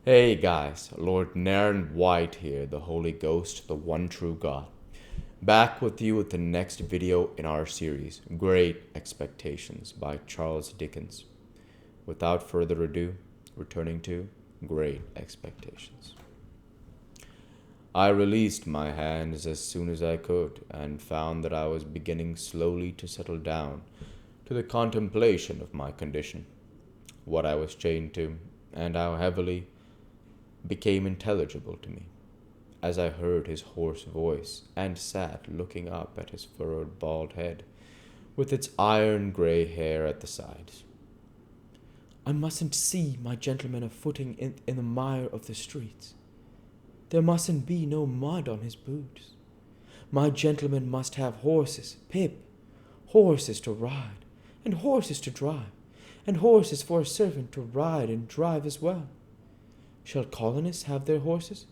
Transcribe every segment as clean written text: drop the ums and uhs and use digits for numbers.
Hey guys, Lord Naren White here, the Holy Ghost, the one true God. Back with you with the next video in our series, Great Expectations by Charles Dickens. Without further ado, returning to Great Expectations. I released my hands as soon as I could and found that I was beginning slowly to settle down to the contemplation of my condition, what I was chained to, and how heavily became intelligible to me, as I heard his hoarse voice and sat looking up at his furrowed bald head, with its iron gray hair at the sides. I mustn't see my gentleman a footing in the mire of the streets. There mustn't be no mud on his boots. My gentleman must have horses, Pip, horses to ride, and horses to drive, and horses for a servant to ride and drive as well. Shall colonists have their horses?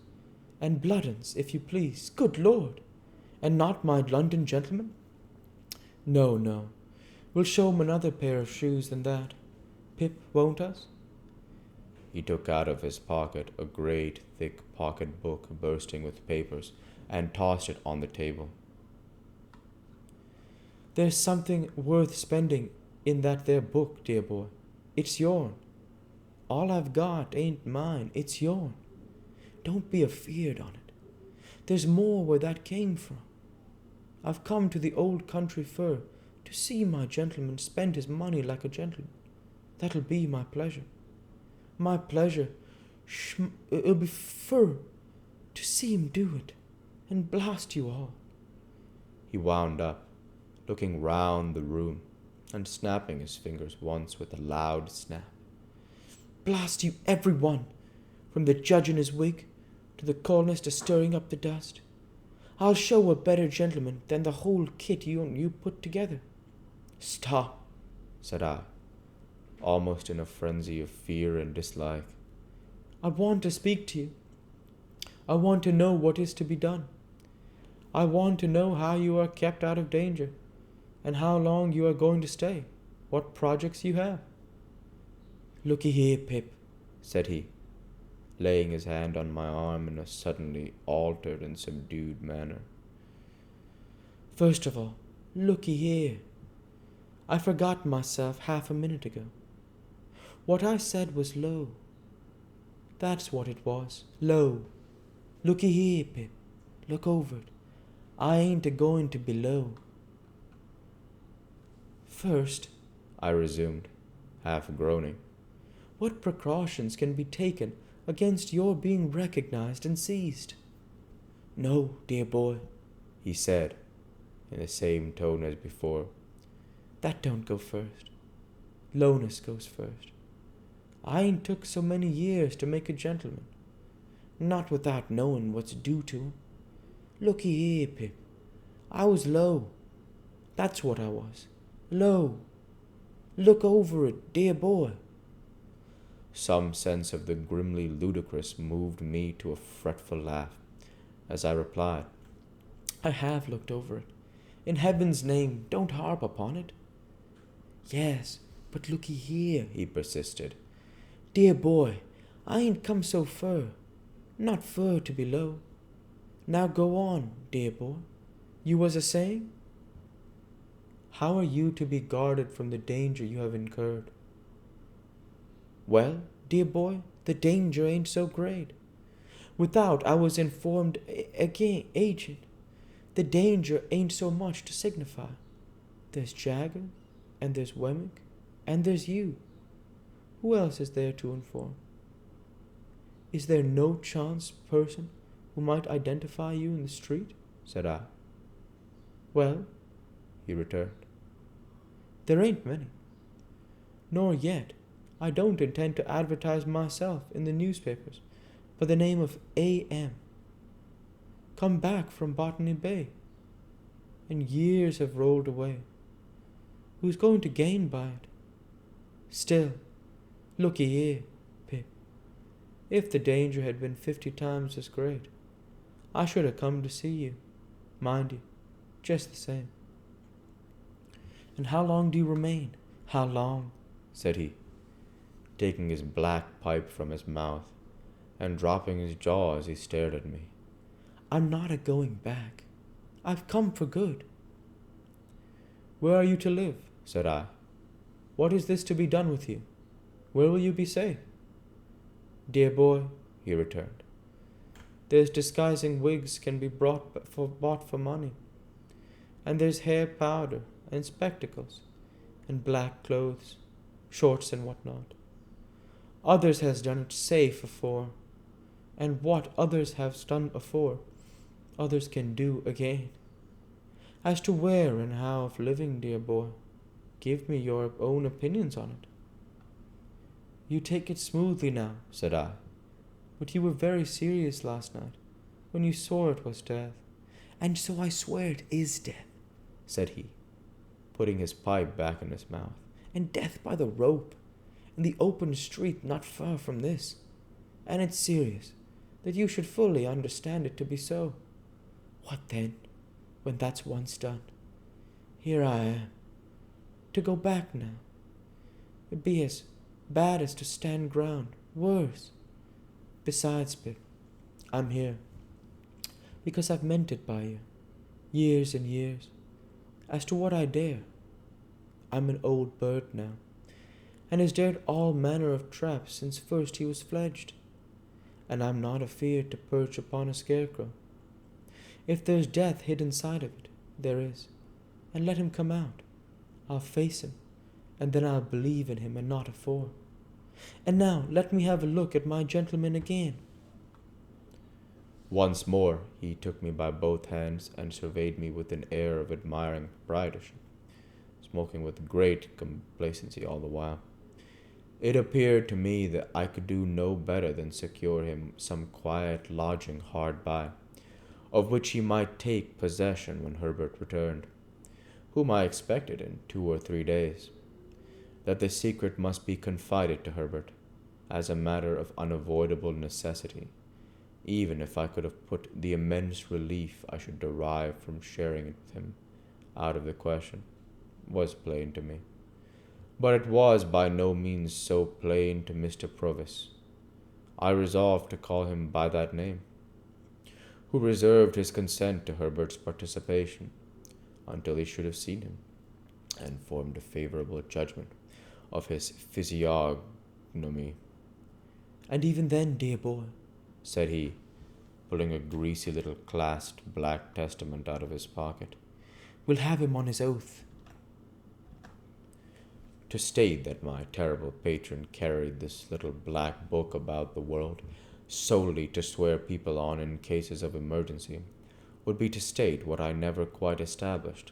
And blood-uns, if you please, good Lord! And not my London gentleman? No, no, we'll show 'em another pair of shoes than that. Pip, won't us? He took out of his pocket a great thick pocket book bursting with papers and tossed it on the table. There's something worth spending in that there book, dear boy. It's yourn. All I've got ain't mine, it's yourn. Don't be afeard on it. There's more where that came from. I've come to the old country fur to see my gentleman spend his money like a gentleman. That'll be my pleasure. My pleasure, it'll be fur to see him do it, and blast you all. He wound up, looking round the room and snapping his fingers once with a loud snap. Blast you every one, from the judge in his wig to the colonist a stirring up the dust. I'll show a better gentleman than the whole kit you put together. Stop, said I, almost in a frenzy of fear and dislike. I want to speak to you. I want to know what is to be done. I want to know how you are kept out of danger, and how long you are going to stay, what projects you have. Looky here, Pip, said he, laying his hand on my arm in a suddenly altered and subdued manner. First of all, looky here. I forgot myself half a minute ago. What I said was low. That's what it was, low. Looky here, Pip, look over it. I ain't a-going to be low. First, I resumed, half groaning, what precautions can be taken against your being recognized and seized? No, dear boy, he said, in the same tone as before. That don't go first. Lowness goes first. I ain't took so many years to make a gentleman, not without knowing what's due to him. Looky here, Pip, I was low. That's what I was, low. Look over it, dear boy. Some sense of the grimly ludicrous moved me to a fretful laugh, as I replied, I have looked over it. In heaven's name, don't harp upon it. Yes, but looky here, he persisted. Dear boy, I ain't come so fur, not fur to be low. Now go on, dear boy. You was a-saying? How are you to be guarded from the danger you have incurred? Well, dear boy, the danger ain't so great. Without I was informed again, agent, the danger ain't so much to signify. There's Jagger, and there's Wemmick, and there's you. Who else is there to inform? Is there no chance person who might identify you in the street? Said I. Well, he returned, there ain't many. Nor yet I don't intend to advertise myself in the newspapers by the name of A.M. Come back from Botany Bay, and years have rolled away. Who's going to gain by it? Still, looky here, Pip. If the danger had been 50 times as great, I should have come to see you, mind you, just the same. And how long do you remain? How long? Said he, taking his black pipe from his mouth and dropping his jaw as he stared at me. I'm not a going back. I've come for good. Where are you to live? Said I. What is this to be done with you? Where will you be safe? Dear boy, he returned, there's disguising wigs can be bought for money. And there's hair powder and spectacles and black clothes, shorts and whatnot. Others has done it safe afore, and what others have done afore, others can do again. As to where and how of living, dear boy, give me your own opinions on it. You take it smoothly now, said I, but you were very serious last night, when you swore it was death. And so I swear it is death, said he, putting his pipe back in his mouth, and death by the rope, in the open street not far from this. And it's serious, that you should fully understand it to be so. What then, when that's once done? Here I am, to go back now. It'd be as bad as to stand ground, worse. Besides, Pip, I'm here, because I've meant it by you, years and years. As to what I dare, I'm an old bird now, and has dared all manner of traps since first he was fledged, and I'm not afeard to perch upon a scarecrow. If there's death hid inside of it, there is, and let him come out. I'll face him, and then I'll believe in him and not afore. And now let me have a look at my gentleman again. Once more he took me by both hands and surveyed me with an air of admiring proprietorship, smoking with great complacency all the while. It appeared to me that I could do no better than secure him some quiet lodging hard by, of which he might take possession when Herbert returned, whom I expected in 2 or 3 days. That the secret must be confided to Herbert, as a matter of unavoidable necessity, even if I could have put the immense relief I should derive from sharing it with him out of the question, was plain to me. But it was by no means so plain to Mr. Provis. I resolved to call him by that name, who reserved his consent to Herbert's participation until he should have seen him, and formed a favorable judgment of his physiognomy. And even then, dear boy, said he, pulling a greasy little clasped black testament out of his pocket, we'll have him on his oath. To state that my terrible patron carried this little black book about the world solely to swear people on in cases of emergency would be to state what I never quite established.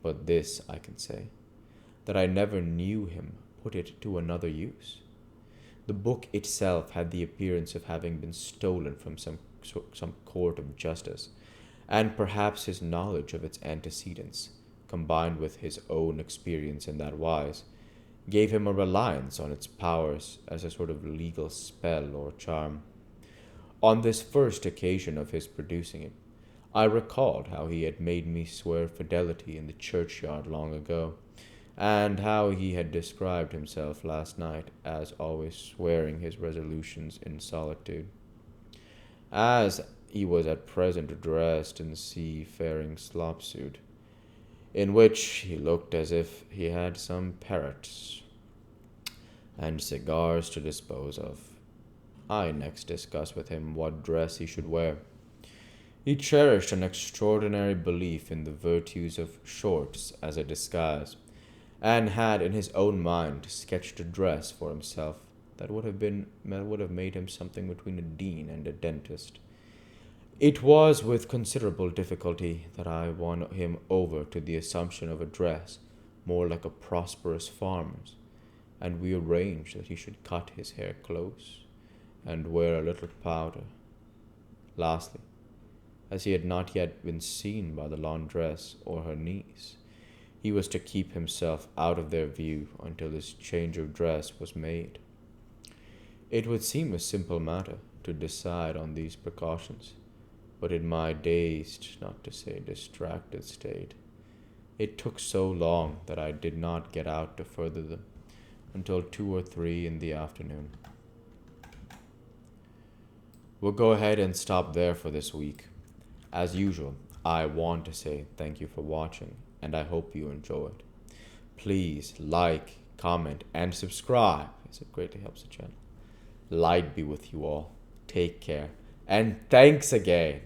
But this I can say, that I never knew him put it to another use. The book itself had the appearance of having been stolen from some court of justice, and perhaps his knowledge of its antecedents, combined with his own experience in that wise, gave him a reliance on its powers as a sort of legal spell or charm. On this first occasion of his producing it, I recalled how he had made me swear fidelity in the churchyard long ago, and how he had described himself last night as always swearing his resolutions in solitude. As he was at present dressed in seafaring slop suit, in which he looked as if he had some parrots and cigars to dispose of, I next discussed with him what dress he should wear. He cherished an extraordinary belief in the virtues of shorts as a disguise, and had in his own mind sketched a dress for himself that would have made him something between a dean and a dentist. It was with considerable difficulty that I won him over to the assumption of a dress more like a prosperous farmer's, and we arranged that he should cut his hair close and wear a little powder. Lastly, as he had not yet been seen by the laundress or her niece, he was to keep himself out of their view until his change of dress was made. It would seem a simple matter to decide on these precautions, but in my dazed, not to say distracted state, it took so long that I did not get out to further them until 2 or 3 in the afternoon. we'll go ahead and stop there for this week. As usual, I want to say thank you for watching, and I hope you enjoyed. Please like, comment, and subscribe, as it greatly helps the channel. Light be with you all. Take care, and thanks again.